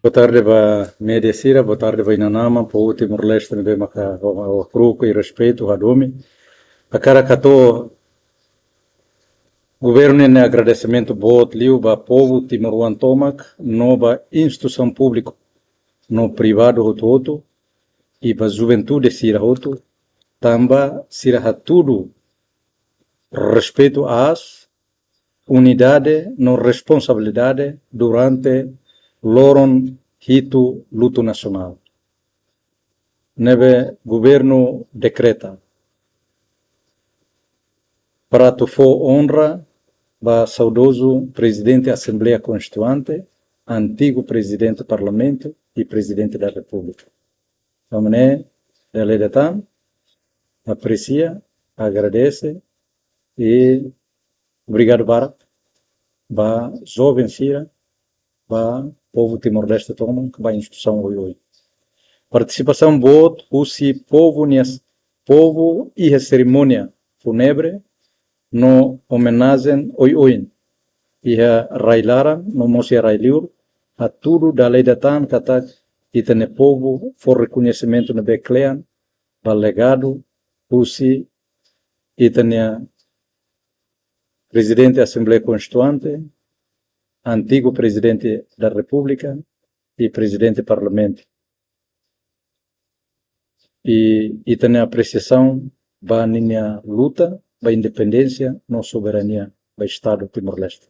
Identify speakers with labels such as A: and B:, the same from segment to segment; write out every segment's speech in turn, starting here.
A: Boa tarde, média Sira, boa tarde, Inanama, para o Timor-Leste, o Cruco e respeito, o Hadumi. A cara catou governo e agradecimento bot liu ba povo Timor-Wan Tomac, nova instituição pública no privado hoto e ba juventude Sira hoto, tamba Sira tudo respeito às unidade no responsabilidade durante loron hito luto nacional. Neve governo decreta para tu for honra ba saudoso presidente da Assembleia Constituinte, antigo presidente do Parlamento e presidente da República. A mané da lei da TAM aprecia, agradece e obrigado ba jovem Sira, ba povo Timor-Leste toma, ba instituição oi. Participação bot usi povo e a cerimônia fúnebre no homenagem oi. E a railara, no mosi railiur, a tudo da lei da tan katak itane povo for reconhecimento na beclean, ba legado usi itane presidente da Assembleia Constituinte, antigo presidente da República e presidente do Parlamento. E tem apreciação para a minha luta, para a independência, na soberania do Estado de Timor-Leste.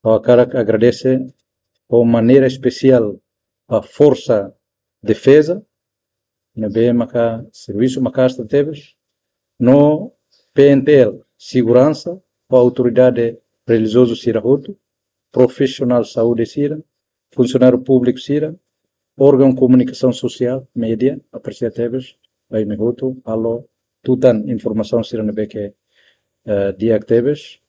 A: Eu quero agradecer de maneira especial a Força Defesa, no BMK, Serviço Macasta Teves, no PNTL, Segurança, a Autoridade Religiosa Sira Hoto, Profissional Saúde Sira, Funcionário Público Sira, Órgão de Comunicação Social, Média, Aprecia Teves, vai me Hoto, alô, tutan informação Sira no BQ Dia Teves,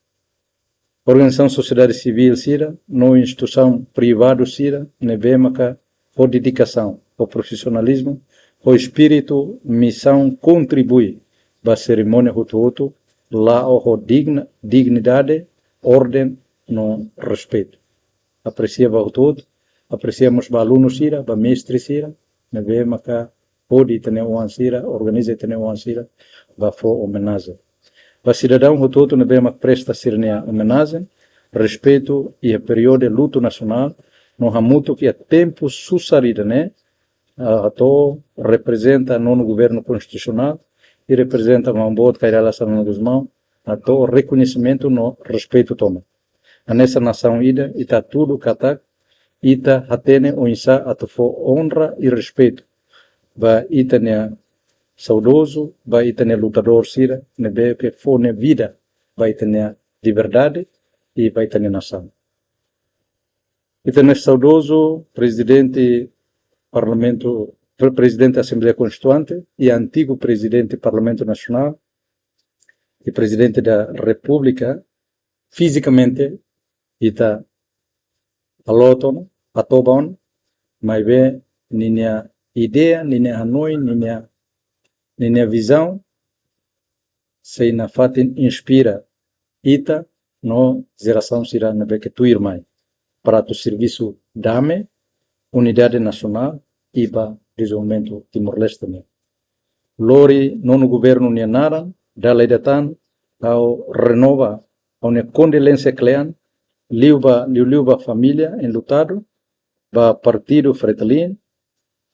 A: Organização Sociedade Civil Sira, no instituição privada Sira, Nebemaka, o dedicação, o profissionalismo, o espírito, missão contribui para a cerimônia Hoto, lá o dignidade, ordem, no respeito. Apreciava todo, apreciamos ba aluno Sira, ba mestre Sira, Nebemaka, pode ter uma Sira, organiza ter uma Sira, ba for homenagem. Para cidadão Hoto, Nebemaka presta Sirnea homenagem, respeito e a período de luto nacional, no hamuto que a tempo sussarida, né? Ato representa no governo constitucional e representa Mambot Kairala Sanon Guzmão, ato reconhecimento no respeito toma. A nessa nação ida, ita tudo katak, ita hatene o insa atofo honra e respeito. Ba ita ne saudoso, ba ita ne lutador Sira, nebe que fone vida, ba ita ne liberdade e ba ita ne nação. Ita ne saudoso presidente Parlamento, presidente da Assembleia Constituinte e antigo presidente do Parlamento Nacional e presidente da República, fisicamente, ita aloton, atobon, mas bem, minha ideia, minha hanoi, minha visão, se na fatin inspira, ita, no geração será na beca tu irmã, para o serviço dame, unidade nacional e para desenvolvimento Timor-Leste também. Lori, nono governo Nianara, da lei da TAN, ao renova, ao ne condolência clean, liuba família enlutado, ba partido Fretilin,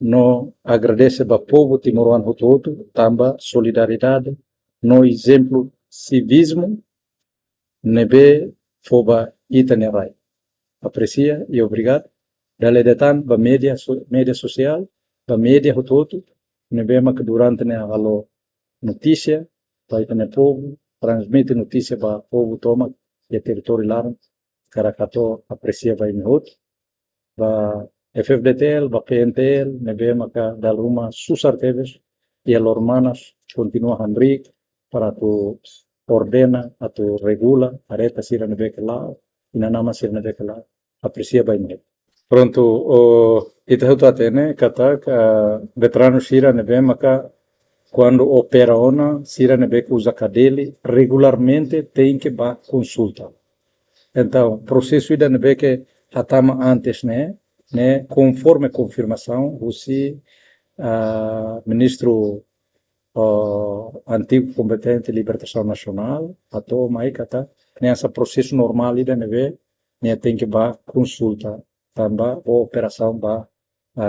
A: no agradece ba povo Timor-Wan Hoto, tamba solidariedade, no exemplo civismo, nebe foba itanerai. Aprecia e obrigado. Da lei da TAN, ba mídia social, ba mídia Hoto, nebe que durante ne halo notícia, ba itane povo, transmite notícia ba povo toma e território lá, Caracato aprecia vai mehut, ba FFDTL, ba PNTL, nebe maka dal rumah susar teves, e as hermanas continua handrik para tu ordena, a tu regula, areta sira nebe que lá, inanama sira nebe que lá, aprecia vai mehut. Pronto, ita hutu atene, katak, veterano sira nebe maka, quando opera ona, sira nebe que usa cadele, regularmente tem que ba consulta. Então, processo ida nebe que hatama antes, né? né, conforme a confirmação, o ministro antigo competente de libertação nacional, ato mai kata, nessa processo normal ida neve, né, tem que ba consulta, tamba ou operação ba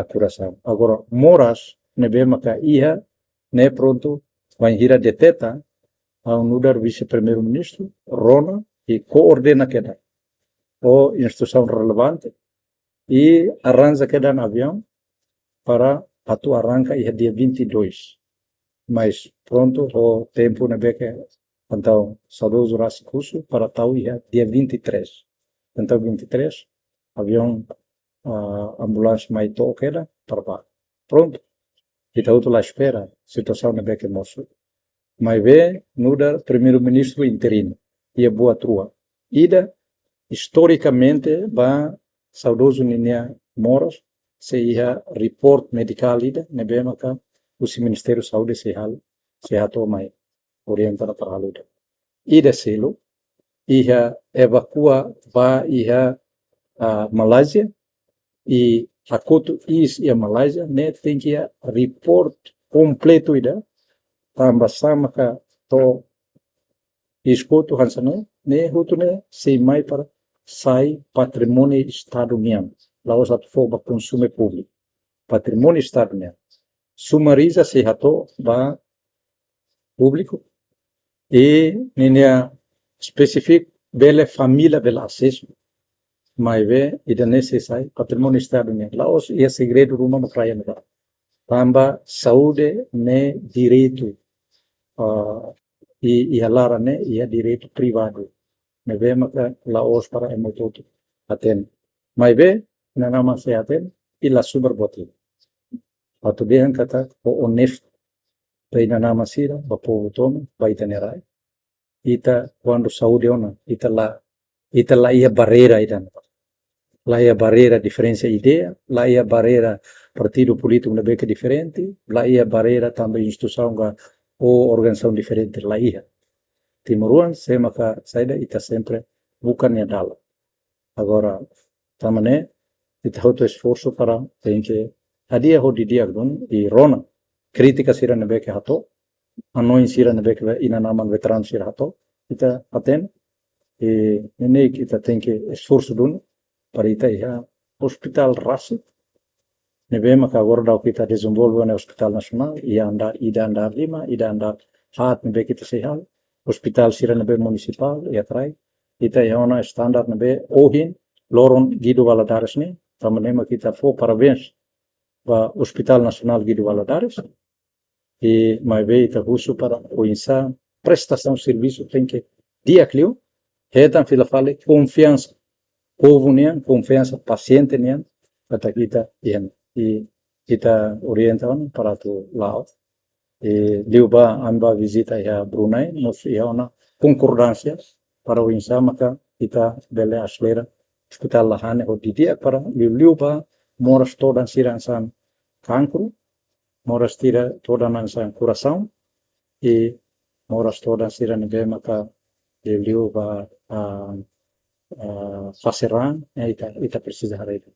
A: curação. Agora, moras neve maka ia, né, pronto, vai ir a deteta ao nudar vice-primeiro-ministro, Rona, e coordena queda, ou instituição relevante, e arranja queda no avião para atu arranca ia dia 22. Mas pronto, o tempo na beca, então, saudoso Raci Cusso, para tal ia dia 23. Então, 23, avião, ambulância mais toqueira, para lá. Pronto. E tá outro lá espera, situação na beca moço. Mas vê, nuda, primeiro-ministro interino. E a boa trua. Ida, historicamente, va saudoso Ninia Moras, se ia report medical ida, nebe maka, o Ministério da Saúde se hato mai orientara para a luta. Ida selo, ia evacua va ia a Malásia e akoto is ia Malásia, né, tem que report completo ida, tambah sama ka to escuto hansane, né, hutu né, sei mai para sai patrimônio Estado niam, lá os atfoba consumo público, patrimônio Estado niam. Sumariza se hato ba público e ninia específico bela família bela acesso mas ve ida necessai patrimônio Estado niam. Lá os ia segredo rumah no praia nela. Tamba saúde ne direito e alara ne ia direito privado. Me ve maka lá os para emototo aten. Mas ve na nama se aten ila super botin. Patu behan kata o honesto. Paina nama sira, bapo tono, baita nerai. Ita quando saúde ona, ita la ia barreira ita. Lá ia barreira diferença ideia, lá ia barreira partido político na beca diferente, lá ia barreira também instituição ou organização diferente, lá ia. Timuruan, se maka saída, ita sempre bukan ya dala. Agora, tamane, ita hoto esforço para tem que adia ho didia gun e rona crítica sira na beca hato, anoin sira na beca ina naman veteran sira hato, ita aten e nene kita tem que esforço dun para ita ia hospital rasit nebe maka agora dau kita desenvolve na hospital nasional ida andar 5 ida andar hat nebe kita sehal hospital sira nebe municipal ia trai ita ia ona standar nebe ohin loron Guido Valadares ni tamanema kita fo parabéns para hospital nacional Guido Valadares e mais bem ita uso para o insa prestação de serviço tem que dia clio retan fila fale confiança povo nian confiança paciente nian kata kita ian e kita orienta para tu lao e liuba amba visita ya Brunei nos ia ona concordância para o insa maka kita bele aslera hospital lahane o didia para liuba moras todan siransan cancro moras tira todan ansan coração e moras todan siran be maka liuba faceran ita precisa hareda